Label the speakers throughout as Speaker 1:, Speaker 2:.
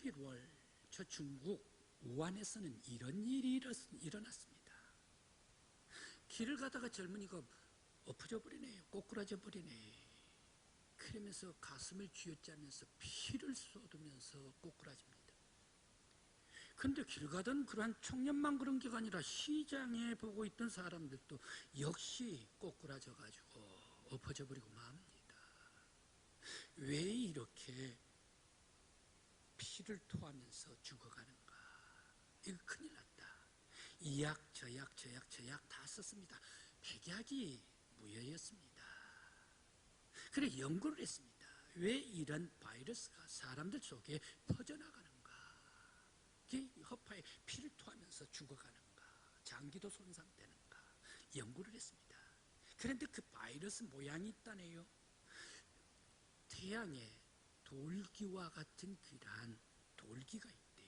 Speaker 1: 11월 저 중국 우한에서는 이런 일이 일어났습니다. 길을 가다가 젊은이가 엎어져 버리네요. 꼬꾸라져 버리네. 그러면서 가슴을 쥐어짜면서 피를 쏟으면서 꼬꾸라집니다. 그런데 길 가던 그러한 청년만 그런 게 아니라 시장에 보고 있던 사람들도 역시 꼬꾸라져 가지고 엎어져 버리고 맙니다. 왜 이렇게 피를 토하면서 죽어가는가? 이거 큰일 났다. 이 약, 저 약, 저 약, 저 약 다 썼습니다. 백약이 무효였습니다. 그래 연구를 했습니다. 왜 이런 바이러스가 사람들 속에 퍼져나가는가? 허파에 피를 토하면서 죽어가는가? 장기도 손상되는가? 연구를 했습니다. 그런데 그 바이러스 모양이 있다네요. 태양에 돌기와 같은 그러한 돌기가 있대.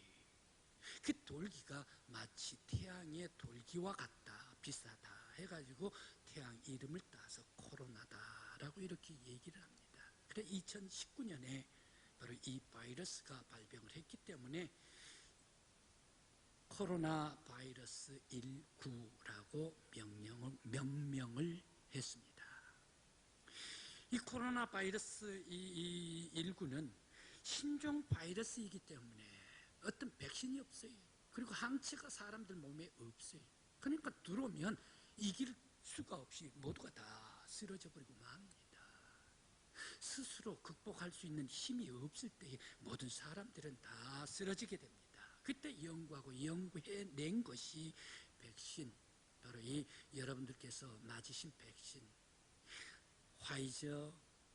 Speaker 1: 그 돌기가 마치 태양의 돌기와 같다, 비슷하다 해가지고 태양 이름을 따서 코로나다라고 이렇게 얘기를 합니다. 그래 2019년에 바로 이 바이러스가 발병을 했기 때문에 코로나 바이러스 19라고 명명을 했습니다. 이 코로나 바이러스 19는 신종 바이러스이기 때문에 어떤 백신이 없어요. 그리고 항체가 사람들 몸에 없어요. 그러니까 들어오면 이길 수가 없이 모두가 다 쓰러져 버리고 맙니다. 스스로 극복할 수 있는 힘이 없을 때에 모든 사람들은 다 쓰러지게 됩니다. 그때 연구하고 연구해낸 것이 백신, 바로 이 여러분들께서 맞으신 백신, 화이저,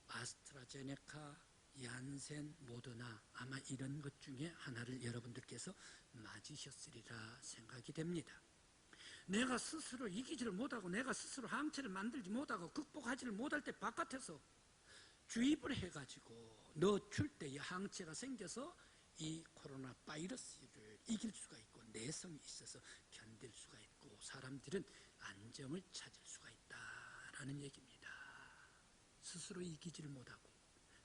Speaker 1: 아스트라제네카, 얀센, 모더나 아마 이런 것 중에 하나를 여러분들께서 맞으셨으리라 생각이 됩니다. 내가 스스로 이기지를 못하고 내가 스스로 항체를 만들지 못하고 극복하지를 못할 때 바깥에서 주입을 해가지고 넣어줄 때의 항체가 생겨서 이 코로나 바이러스를 이길 수가 있고 내성이 있어서 견딜 수가 있고 사람들은 안정을 찾을 수가 있다라는 얘기입니다. 스스로 이기지를 못하고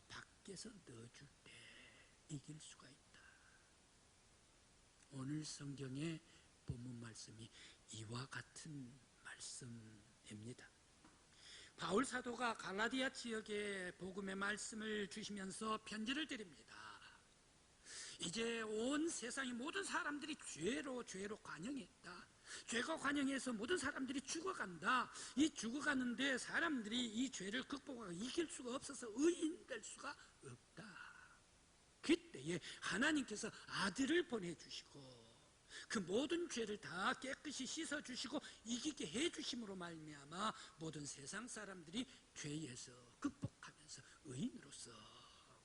Speaker 1: 밖에서 넣어줄 때 이길 수가 있다. 오늘 성경의 본문 말씀이 이와 같은 말씀입니다. 바울 사도가 갈라디아 지역에 복음의 말씀을 주시면서 편지를 드립니다. 이제 온 세상의 모든 사람들이 죄로 관영했다. 죄가 관영해서 모든 사람들이 죽어간다. 이 죽어가는데 사람들이 이 죄를 극복하고 이길 수가 없어서 의인 될 수가 없다. 그때에 하나님께서 아들을 보내주시고 그 모든 죄를 다 깨끗이 씻어주시고 이기게 해주심으로 말미암아 모든 세상 사람들이 죄에서 극복하면서 의인으로서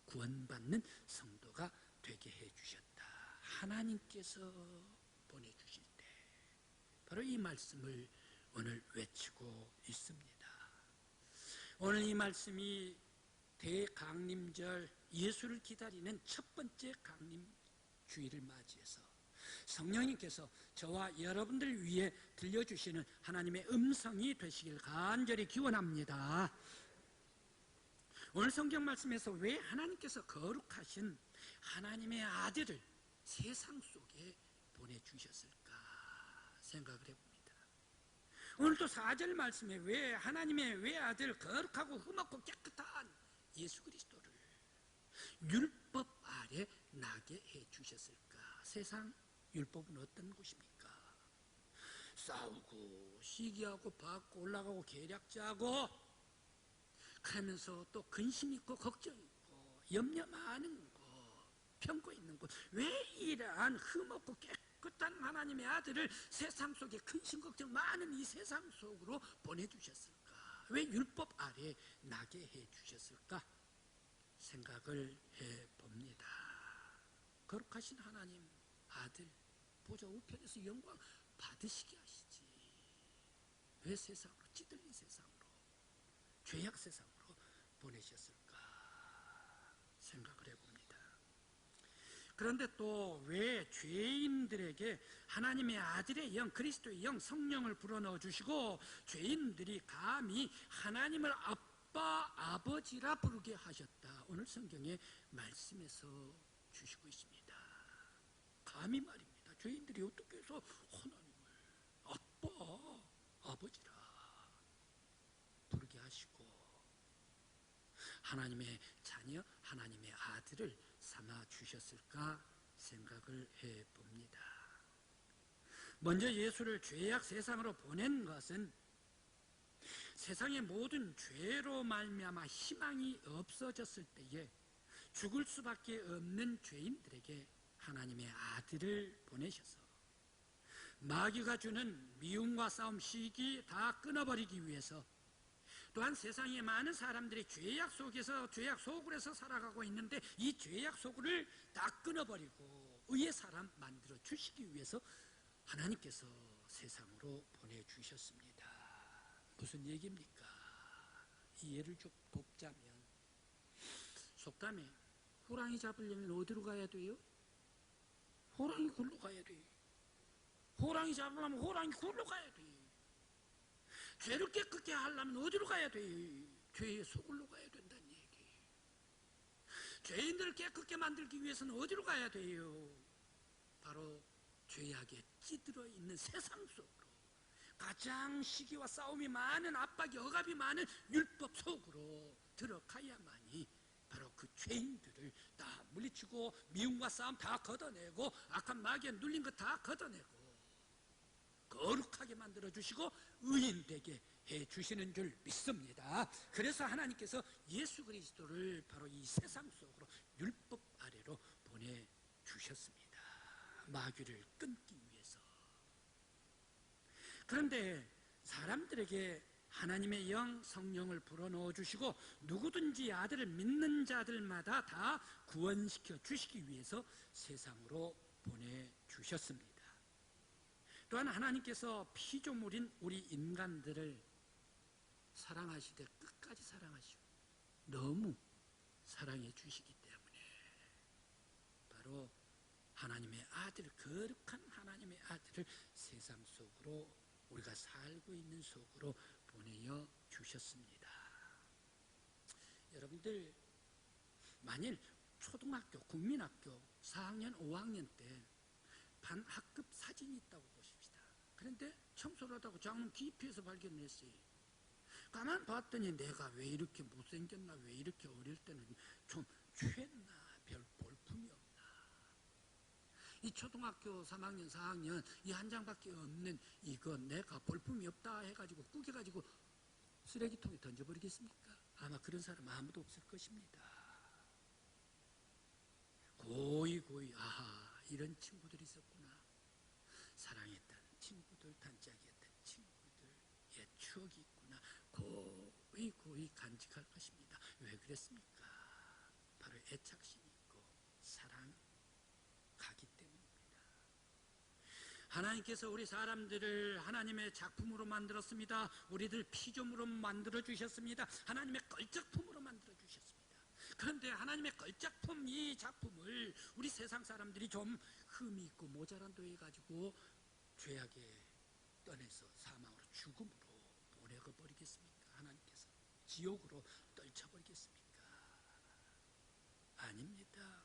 Speaker 1: 구원받는 성도가 되게 해주셨다. 하나님께서 보내주실 때 바로 이 말씀을 오늘 외치고 있습니다. 오늘 이 말씀이 대강림절, 예수를 기다리는 첫 번째 강림 주일을 맞이해서 성령님께서 저와 여러분들 위해 들려주시는 하나님의 음성이 되시길 간절히 기원합니다. 오늘 성경 말씀에서 왜 하나님께서 거룩하신 하나님의 아들을 세상 속에 보내주셨을까 생각을 해봅니다. 오늘도 4절 말씀에 왜 하나님의 외아들 거룩하고 흠없고 깨끗한 예수 그리스도를 율법 아래 나게 해주셨을까? 세상 율법은 어떤 곳입니까? 싸우고 시기하고 받고 올라가고 계략자고 그러면서 또 근심 있고 걱정 있고 염려 많은 거 평고 있는 곳. 왜 이러한 흠없고 깨끗한 하나님의 아들을 세상 속에 근심 걱정 많은 이 세상 속으로 보내주셨을까? 왜 율법 아래 나게 해주셨을까? 생각을 해봅니다. 거룩하신 하나님 아들 보좌 우편에서 영광 받으시게 하시지 왜 세상으로 찌들린 세상으로 죄악 세상으로 보내셨을까 생각을 해봅니다. 그런데 또 왜 죄인들에게 하나님의 아들의 영, 그리스도의 영, 성령을 불어넣어 주시고 죄인들이 감히 하나님을 아빠, 아버지라 부르게 하셨다. 오늘 성경의 말씀에서 주시고 있습니다. 감히 말입니다. 죄인들이 어떻게 해서 하나님을 아빠, 아버지라 부르게 하시고 하나님의 자녀, 하나님의 아들을 삼아 주셨을까 생각을 해봅니다. 먼저 예수를 죄악 세상으로 보낸 것은 세상의 모든 죄로 말미암아 희망이 없어졌을 때에 죽을 수밖에 없는 죄인들에게 하나님의 아들을 보내셔서 마귀가 주는 미움과 싸움, 시기 다 끊어버리기 위해서, 또한 세상에 많은 사람들이 죄악 속에서 죄악 소굴에서 살아가고 있는데 이 죄악 소굴을 다 끊어버리고 의의 사람 만들어 주시기 위해서 하나님께서 세상으로 보내주셨습니다. 무슨 얘기입니까? 이 예를 좀 돕자면, 속담에 호랑이 잡으려면 어디로 가야 돼요? 호랑이 굴로 가야 돼요. 호랑이 잡으려면 호랑이 굴로 가야 돼요. 죄를 깨끗게 하려면 어디로 가야 돼요? 죄의 소굴로 가야 된다는 얘기예요. 죄인들을 깨끗게 만들기 위해서는 어디로 가야 돼요? 바로 죄악에 찌들어 있는 세상 속으로, 가장 시기와 싸움이 많은, 압박이 억압이 많은 율법 속으로 들어가야만이 바로 그 죄인들을 다 물리치고 미움과 싸움 다 걷어내고 악한 마귀에 눌린 것 다 걷어내고 거룩하게 만들어주시고 의인되게 해주시는 줄 믿습니다. 그래서 하나님께서 예수 그리스도를 바로 이 세상 속으로 율법 아래로 보내주셨습니다. 마귀를 끊기 위해서. 그런데 사람들에게 하나님의 영, 성령을 불어넣어 주시고 누구든지 아들을 믿는 자들마다 다 구원시켜 주시기 위해서 세상으로 보내주셨습니다. 또한 하나님께서 피조물인 우리 인간들을 사랑하시되 끝까지 사랑하시고 너무 사랑해 주시기 때문에 바로 하나님의 아들, 거룩한 하나님의 아들을 세상 속으로, 우리가 살고 있는 속으로 보내어 주셨습니다. 여러분들, 만일 초등학교, 국민학교 4학년, 5학년 때 반 학급 사진이 있다고 보십시다. 그런데 청소를 하다가 장롱 깊이에서 발견했어요. 가만 봤더니 내가 왜 이렇게 못생겼나, 왜 이렇게 어릴 때는 좀 취했나, 별 볼품이 없나. 이 초등학교 3학년, 4학년 이 한 장밖에 없는 이거 내가 볼품이 없다 해가지고 구겨가지고 쓰레기통에 던져버리겠습니까? 아마 그런 사람 아무도 없을 것입니다. 고이 아하, 이런 친구들이 있었구나. 사랑했던 친구들, 단짝이었던 친구들, 옛 추억이 있구나. 고이 간직할 것입니다. 왜 그랬습니까? 바로 애착심이 있고 사랑 가기 때문입니다. 하나님께서 우리 사람들을 하나님의 작품으로 만들었습니다. 우리들 피조물로 만들어 주셨습니다. 하나님의 걸작품으로 만들어 주셨습니다. 그런데 하나님의 걸작품, 이 작품을 우리 세상 사람들이 좀 흠이 있고 모자란도 해가지고 죄악에 떠내서 사망으로, 죽음으로 보내버리겠습니까? 하나님께서 지옥으로 떨쳐버리겠습니까? 아닙니다.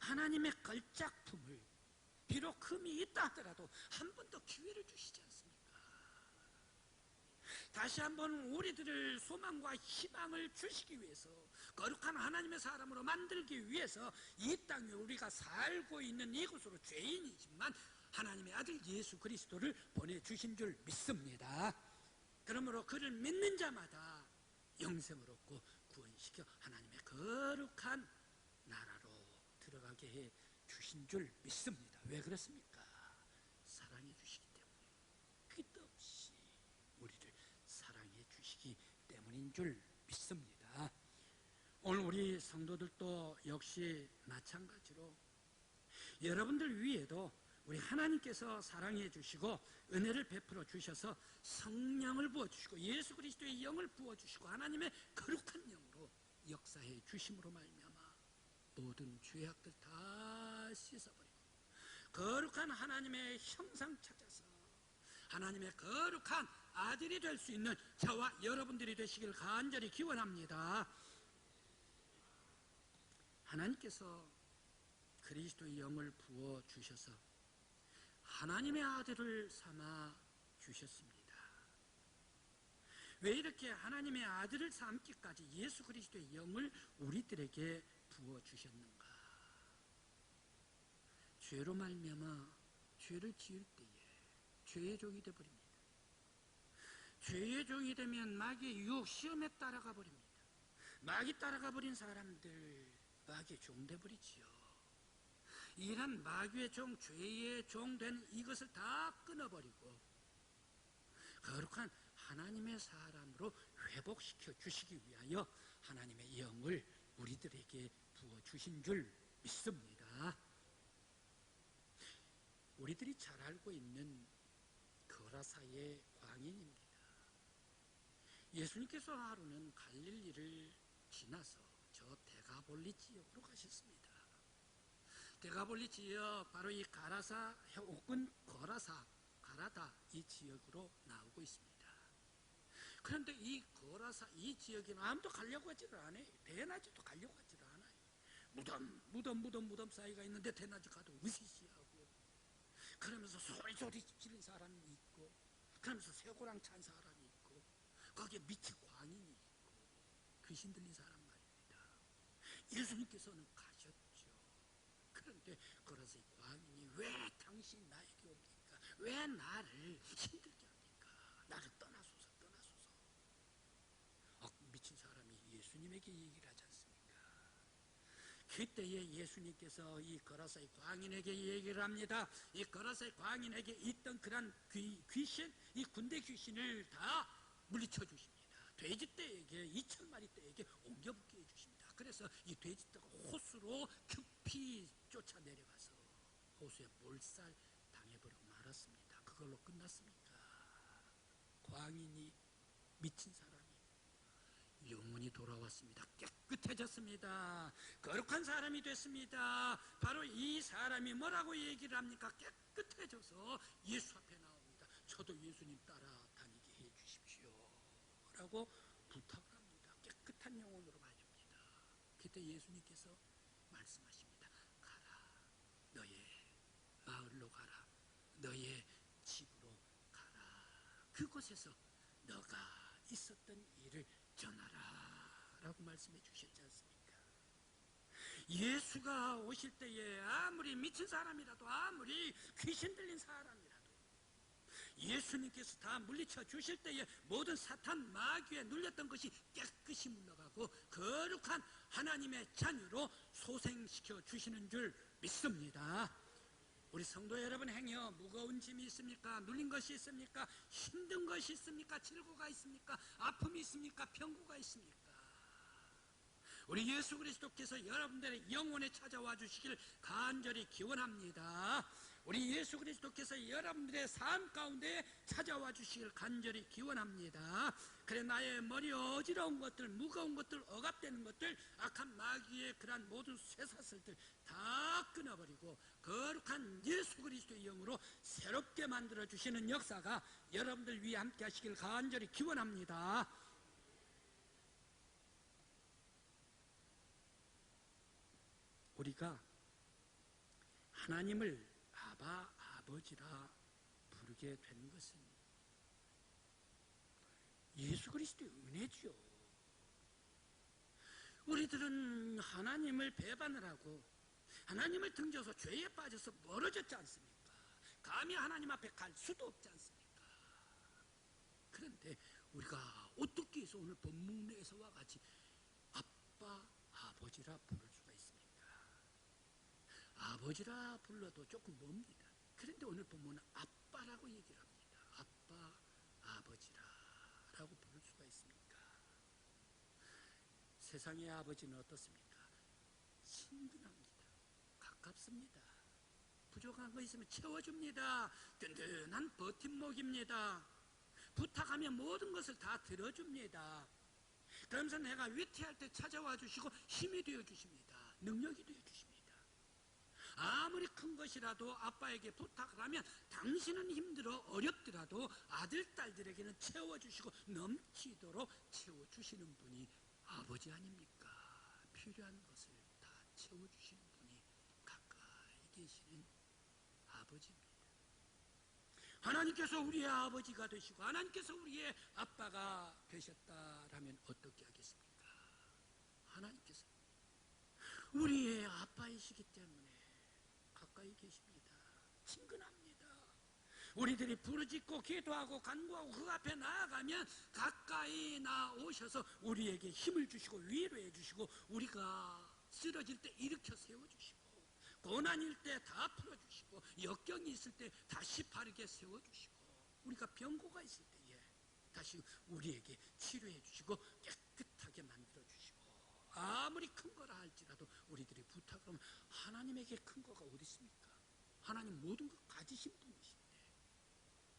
Speaker 1: 하나님의 걸작품을 비록 흠이 있다 하더라도 한 번 더 기회를 주시지 않습니까? 다시 한번 우리들을 소망과 희망을 주시기 위해서, 거룩한 하나님의 사람으로 만들기 위해서 이 땅에 우리가 살고 있는 이곳으로 죄인이지만 하나님의 아들 예수 그리스도를 보내주신 줄 믿습니다. 그러므로 그를 믿는 자마다 영생을 얻고 구원시켜 하나님의 거룩한 나라로 들어가게 해 주신 줄 믿습니다. 왜 그렇습니까? 사랑해 주시기 때문에, 끝없이 우리를 사랑해 주시기 때문인 줄 믿습니다. 오늘 우리 성도들도 역시 마찬가지로 여러분들 위에도 우리 하나님께서 사랑해 주시고 은혜를 베풀어 주셔서 성령을 부어주시고 예수 그리스도의 영을 부어주시고 하나님의 거룩한 영으로 역사해 주심으로 말미암아 모든 죄악들 다 씻어버리고 거룩한 하나님의 형상 찾아서 하나님의 거룩한 아들이 될 수 있는 저와 여러분들이 되시길 간절히 기원합니다. 하나님께서 그리스도의 영을 부어 주셔서 하나님의 아들을 삼아 주셨습니다. 왜 이렇게 하나님의 아들을 삼기까지 예수 그리스도의 영을 우리들에게 부어 주셨는가? 죄로 말미암아 죄를 지을 때에 죄의 종이 되어버립니다. 죄의 종이 되면 마귀의 유혹, 시험에 따라가 버립니다. 마귀 따라가 버린 사람들 마귀의 종 되어버리지요. 이런 마귀의 종, 죄의 종 된 이것을 다 끊어버리고 거룩한 하나님의 사람으로 회복시켜 주시기 위하여 하나님의 영을 우리들에게 부어주신 줄 믿습니다. 우리들이 잘 알고 있는 거라사의 광인입니다. 예수님께서 하루는 갈릴리를 지나서 저 데가볼리 지역으로 가셨습니다. 데가볼리 지역, 바로 이 가라사 혹은 거라사, 가라다 이 지역으로 나오고 있습니다. 그런데 이 거라사 이 지역에는 아무도 가려고 하지를 않아요. 대낮에도 가려고 하지를 않아요. 무덤 사이가 있는데 대낮에 가도 으시시하고 그러면서 소리 지르는 사람이 있고 그러면서 쇠고랑 찬 사람이 있고 거기에 미치 광인이 있고 귀신 들린 사람 말입니다. 예수님께서는 가셨죠. 그런데 그래서 이 광인이 왜 당신 나에게 옵니까? 왜 나를 힘들게 합니까? 나를 떠나소서. 미친 사람이 예수님에게 얘기를 하지 않습니까? 그때에 예수님께서 이 거라사의 광인에게 얘기를 합니다. 이 거라사의 광인에게 있던 그런 귀신, 이 군대 귀신을 다 물리쳐 주십니다. 돼지떼에게 2,000마리 떼에게 옮겨붙게 해주십니다. 그래서 이 돼지떼가 호수로 급히 쫓아내려가서 호수에 몰살 당해버리고 말았습니다. 그걸로 끝났습니까? 광인이 미친 사람이 영혼이 돌아왔습니다. 깨끗해졌습니다. 거룩한 사람이 됐습니다. 바로 이 사람이 뭐라고 얘기를 합니까? 깨끗해져서 예수 앞에 나옵니다. 저도 예수님 따라다니게 해주십시오 라고 부탁을 합니다. 깨끗한 영혼으로 말입니다. 그때 예수님께서 말씀하십니다. 가라, 너의 마을로 가라, 너의 집으로 가라. 그곳에서 너가 있었던 일을 전하라 라고 말씀해 주셨지 않습니까? 예수가 오실 때에 아무리 미친 사람이라도 아무리 귀신 들린 사람이라도 예수님께서 다 물리쳐 주실 때에 모든 사탄 마귀에 눌렸던 것이 깨끗이 물러가고 거룩한 하나님의 자녀로 소생시켜 주시는 줄 믿습니다. 우리 성도 여러분, 행여 무거운 짐이 있습니까? 눌린 것이 있습니까? 힘든 것이 있습니까? 질고가 있습니까? 아픔이 있습니까? 병고가 있습니까? 우리 예수 그리스도께서 여러분들의 영혼에 찾아와 주시길 간절히 기원합니다. 우리 예수 그리스도께서 여러분들의 삶 가운데 찾아와 주시길 간절히 기원합니다. 그래 나의 머리 어지러운 것들, 무거운 것들, 억압되는 것들, 악한 마귀의 그러한 모든 쇠사슬들 다 끊어버리고 거룩한 예수 그리스도의 영으로 새롭게 만들어 주시는 역사가 여러분들 위에 함께 하시길 간절히 기원합니다. 우리가 하나님을 아바, 아버지라 부르게 된 것은 예수 그리스도의 은혜지요. 우리들은 하나님을 배반을 하고 하나님을 등져서 죄에 빠져서 멀어졌지 않습니까? 감히 하나님 앞에 갈 수도 없지 않습니까? 그런데 우리가 어떻게 해서 오늘 본문에서와 같이 아빠, 아버지라 부를 수가 있습니까? 아버지라 불러도 조금 멉니다. 그런데 오늘 본문은 아빠라고 얘기를 합니다. 아빠, 아버지라라고 부를 수가 있습니까? 세상의 아버지는 어떻습니까? 친근합니다. 가깝습니다. 부족한 거 있으면 채워줍니다. 든든한 버팀목입니다. 부탁하면 모든 것을 다 들어줍니다. 그러면서 내가 위태할 때 찾아와 주시고 힘이 되어 주십니다. 능력이 되어 주십니다. 아무리 큰 것이라도 아빠에게 부탁을 하면 당신은 힘들어 어렵더라도 아들, 딸들에게는 채워주시고 넘치도록 채워주시는 분이 아버지 아닙니까? 필요한 것을 다 채워주시는 분이 가까이 계시는 아버지입니다. 하나님께서 우리의 아버지가 되시고 하나님께서 우리의 아빠가 되셨다라면 어떻게 하겠습니까? 하나님께서 우리의 아빠이시기 때문에 가까이 계십니다. 친근합니다. 우리들이 부르짖고 기도하고 간구하고 그 앞에 나아가면 가까이 나오셔서 우리에게 힘을 주시고 위로해 주시고, 우리가 쓰러질 때 일으켜 세워주시고, 고난일 때 다 풀어주시고, 역경이 있을 때 다시 바르게 세워주시고, 우리가 병고가 있을 때에 다시 우리에게 치료해 주시고 깨끗하게 만들어 주시고, 아무리 큰 거라 할지라도 우리들이 부탁을 하면 하나님에게 큰 거가 어디 있습니까? 하나님 모든 것 가지신 분이신데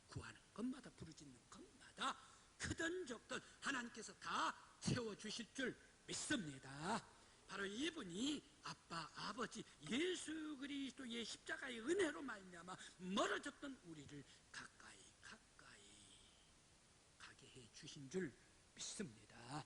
Speaker 1: 구하는 것마다 부르짖는 것마다 크든 적든 하나님께서 다 채워주실 줄 믿습니다. 바로 이분이 아빠, 아버지 예수 그리스도의 십자가의 은혜로 말미암아 멀어졌던 우리를 가까이 가게 해 주신 줄 믿습니다.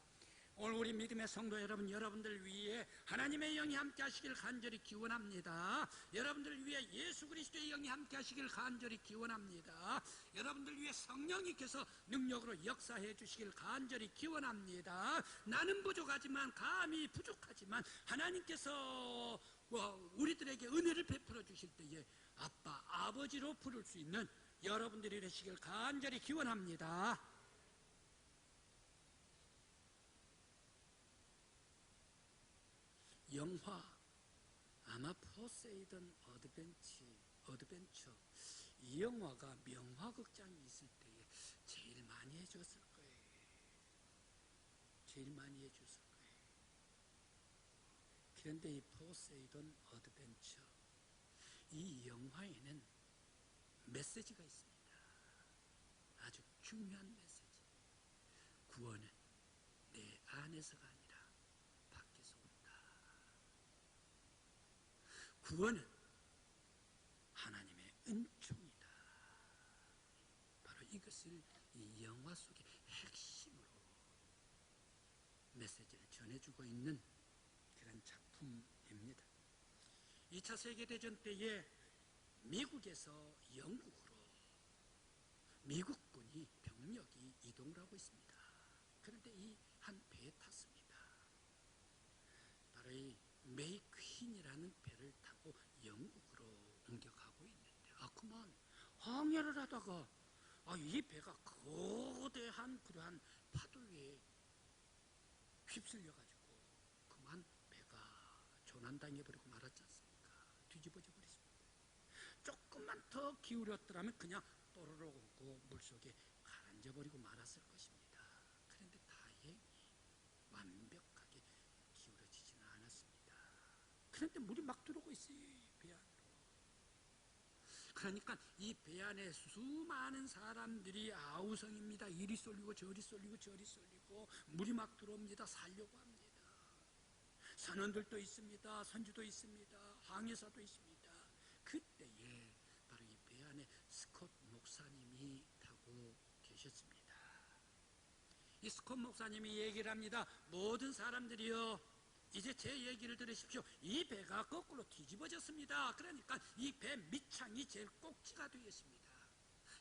Speaker 1: 오늘 우리 믿음의 성도 여러분, 여러분들 위해 하나님의 영이 함께 하시길 간절히 기원합니다. 여러분들 위해 예수 그리스도의 영이 함께 하시길 간절히 기원합니다. 여러분들 위해 성령님께서 능력으로 역사해 주시길 간절히 기원합니다. 나는 부족하지만, 감히 부족하지만 하나님께서 우리들에게 은혜를 베풀어 주실 때에 아빠, 아버지로 부를 수 있는 여러분들이 되시길 간절히 기원합니다. 영화 아마 포세이돈 어드벤처, 이 영화가 명화극장이 있을 때에 제일 많이 해줬을 거예요. 제일 많이 해줬을 거예요. 그런데 이 포세이돈 어드벤처, 이 영화에는 메시지가 있습니다. 아주 중요한 메시지. 구원은 내 안에서가 아니라 밖에서 온다. 구원은 하나님의 은총이다. 바로 이것을 이 영화 속의 핵심으로 메시지를 전해주고 있는 그런 작품입니다. 2차 세계대전 때에 미국에서 영국으로 미국군이 병력이 이동을 하고 있습니다. 그런데 이 한 배에 탔습니다. 바로 이 메이퀸이라는 배를 타고 영국으로 옮겨가고 있는데, 그만 항해를 하다가 이 배가 거대한 그러한 파도 위에 휩쓸려가지고 그만 배가 조난당해버리고 말았지 않습니까? 뒤집어져 버렸습니다. 조금만 더 기울였더라면 그냥 또르륵 오고 물속에 가라앉아버리고 말았을 것입니다. 그런데 다행히 완벽하게 기울어지지는 않았습니다. 그런데 물이 막 들어오고 있어요, 배 안으로. 그러니까 이 배 안에 수많은 사람들이 아우성입니다. 이리 쏠리고 저리 쏠리고 저리 쏠리고 물이 막 들어옵니다. 살려고 합니다. 선원들도 있습니다. 선주도 있습니다. 항해사도 있습니다. 그때에 바로 이 배 안에 스콧 목사님이 타고 계셨습니다. 이 스콧 목사님이 얘기를 합니다. 모든 사람들이요, 이제 제 얘기를 들으십시오. 이 배가 거꾸로 뒤집어졌습니다. 그러니까 이 배 밑창이 제일 꼭지가 되었습니다.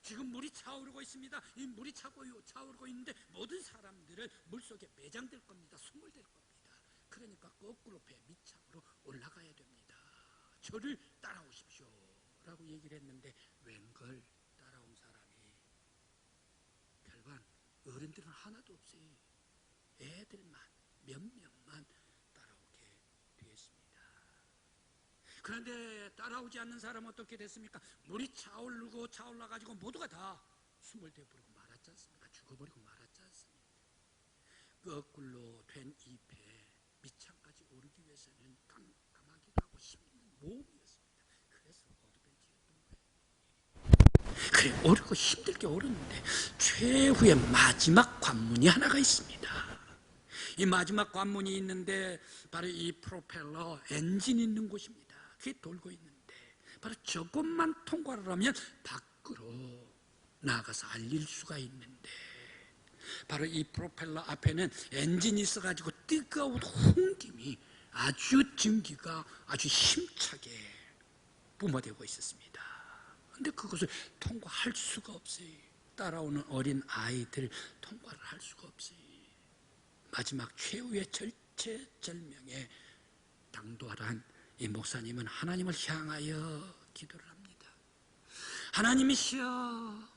Speaker 1: 지금 물이 차오르고 있습니다. 이 물이 차오르고 있는데 모든 사람들은 물속에 매장될 겁니다. 숨을될 겁니다. 그러니까 거꾸로 배 밑창으로 올라가야 됩니다. 저를 따라오십시오 라고 얘기를 했는데, 웬걸 따라온 사람이 별반 어른들은 하나도 없어요. 애들만 몇 명만 따라오게 되었습니다. 그런데 따라오지 않는 사람은 어떻게 됐습니까? 물이 차올라가지고 모두가 다 숨을 대버리고 말았지 않습니까? 죽어버리고 말았지 않습니까? 거꾸로 된 이 배 밑창까지 오르기 위해서는 깜깜하기도 하고 힘든 모험이었습니다. 그래서 어드벤처였던 거예요. 그래, 오르고 힘들게 오르는데 최후의 마지막 관문이 하나가 있습니다. 이 마지막 관문이 있는데 바로 이 프로펠러 엔진이 있는 곳입니다. 그게 돌고 있는데 바로 저것만 통과를 하면 밖으로 나가서 알릴 수가 있는데, 바로 이 프로펠러 앞에는 엔진이 있어가지고 뜨거운 홍김이 아주 증기가 아주 힘차게 뿜어대고 있었습니다. 그런데 그것을 통과할 수가 없어요. 따라오는 어린 아이들 통과를 할 수가 없어요. 마지막 최후의 절체절명에 당도하란 이 목사님은 하나님을 향하여 기도를 합니다. 하나님이시여,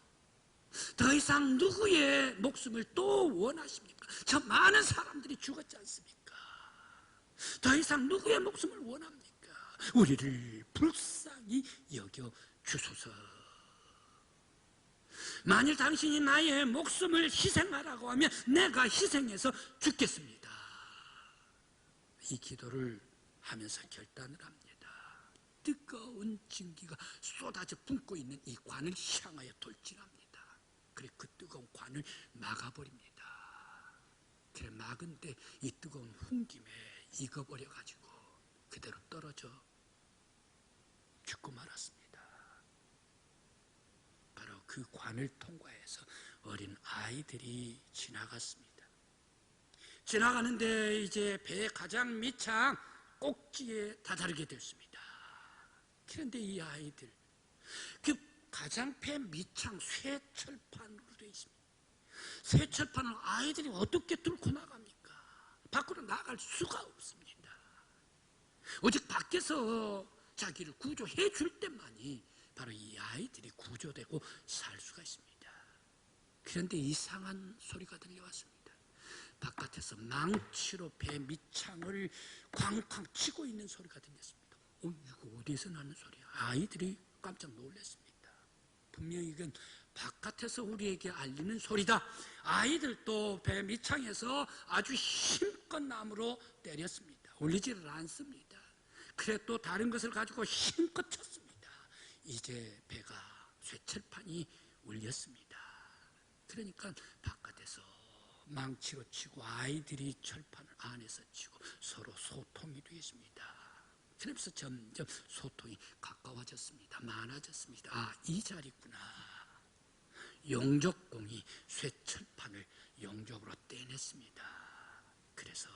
Speaker 1: 더 이상 누구의 목숨을 또 원하십니까? 저 많은 사람들이 죽었지 않습니까? 더 이상 누구의 목숨을 원합니까? 우리를 불쌍히 여겨 주소서. 만일 당신이 나의 목숨을 희생하라고 하면 내가 희생해서 죽겠습니다. 이 기도를 하면서 결단을 합니다. 뜨거운 증기가 쏟아져 뿜고 있는 이 관을 향하여 돌진합니다. 그래 그 뜨거운 관을 막아버립니다. 그래 막은데 이 뜨거운 훈김에 익어버려가지고 그대로 떨어져 죽고 말았습니다. 바로 그 관을 통과해서 어린 아이들이 지나갔습니다. 지나가는데 이제 배의 가장 밑창 꼭지에 다다르게 됐습니다. 그런데 이 아이들, 그 가장 배 밑창 쇠철판으로 되어 있습니다. 쇠철판을 아이들이 어떻게 뚫고 나갑니까? 밖으로 나갈 수가 없습니다. 오직 밖에서 자기를 구조해 줄 때만이 바로 이 아이들이 구조되고 살 수가 있습니다. 그런데 이상한 소리가 들려왔습니다. 바깥에서 망치로 배 밑창을 쾅쾅 치고 있는 소리가 들렸습니다. 이거 어디서 나는 소리야? 아이들이 깜짝 놀랐습니다. 분명히 이건 바깥에서 우리에게 알리는 소리다. 아이들도 배 밑창에서 아주 힘껏 나무로 때렸습니다. 울리지를 않습니다. 그래 또 다른 것을 가지고 힘껏 쳤습니다. 이제 배가 쇠철판이 울렸습니다. 그러니까 바깥에서 망치로 치고 아이들이 철판을 안에서 치고 서로 소통이 되었습니다. 그러면서 점점 소통이 가까워졌습니다. 많아졌습니다. 아, 이 자리구나. 용접공이 쇠철판을 용접으로 떼냈습니다. 그래서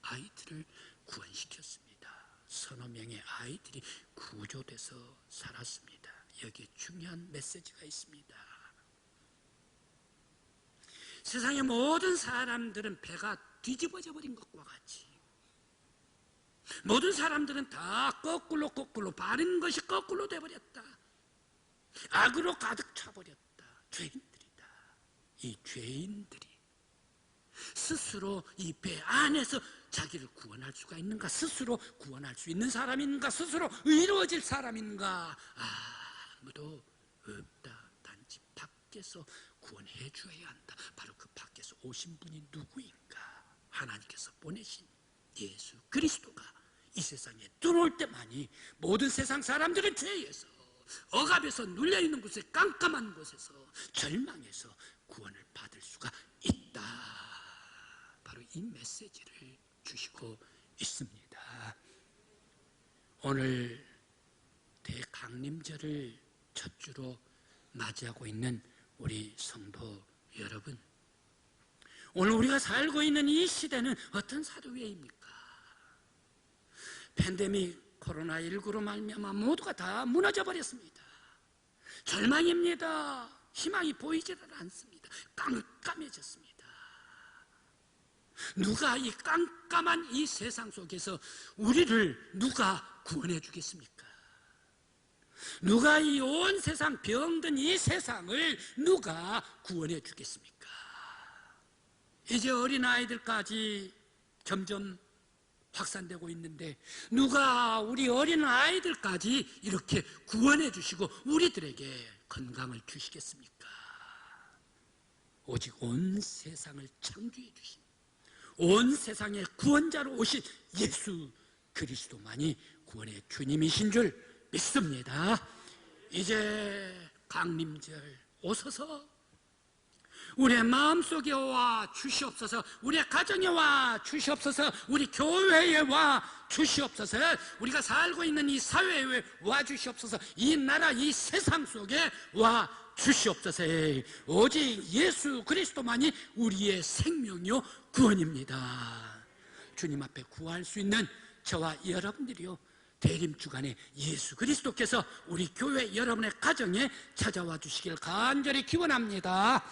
Speaker 1: 아이들을 구원시켰습니다. 서너 명의 아이들이 구조돼서 살았습니다. 여기에 중요한 메시지가 있습니다. 세상의 모든 사람들은 배가 뒤집어져 버린 것과 같이 모든 사람들은 다 거꾸로 바른 것이 거꾸로 돼버렸다. 악으로 가득 차버렸다. 죄인들이다. 이 죄인들이 스스로 이 배 안에서 자기를 구원할 수가 있는가? 스스로 구원할 수 있는 사람인가? 스스로 의로워질 사람인가? 아무도 없다. 단지 밖에서 구원해 주어야 한다. 바로 그 밖에서 오신 분이 누구인가? 하나님께서 보내신 예수 그리스도가 이 세상에 들어올 때만이 모든 세상 사람들은 죄에서 억압에서 눌려있는 곳에 깜깜한 곳에서 절망에서 구원을 받을 수가 있다. 바로 이 메시지를 주시고 있습니다. 오늘 대강림절을 첫 주로 맞이하고 있는 우리 성도 여러분, 오늘 우리가 살고 있는 이 시대는 어떤 사도회입니까? 팬데믹 코로나19로 말미암아 모두가 다 무너져 버렸습니다. 절망입니다. 희망이 보이지를 않습니다. 깜깜해졌습니다. 누가 이 깜깜한 이 세상 속에서 우리를 누가 구원해 주겠습니까? 누가 이 온 세상 병든 이 세상을 누가 구원해 주겠습니까? 이제 어린아이들까지 점점 확산되고 있는데 누가 우리 어린아이들까지 이렇게 구원해 주시고 우리들에게 건강을 주시겠습니까? 오직 온 세상을 창조해 주신 온 세상의 구원자로 오신 예수 그리스도만이 구원의 주님이신 줄 믿습니다. 이제 강림절 오소서 우리의 마음속에 와 주시옵소서. 우리의 가정에 와 주시옵소서. 우리 교회에 와 주시옵소서. 우리가 살고 있는 이 사회에 와 주시옵소서. 이 나라 이 세상 속에 와 주시옵소서. 오직 예수 그리스도만이 우리의 생명이요 구원입니다. 주님 앞에 구할 수 있는 저와 여러분들이요 대림 주간에 예수 그리스도께서 우리 교회 여러분의 가정에 찾아와 주시길 간절히 기원합니다.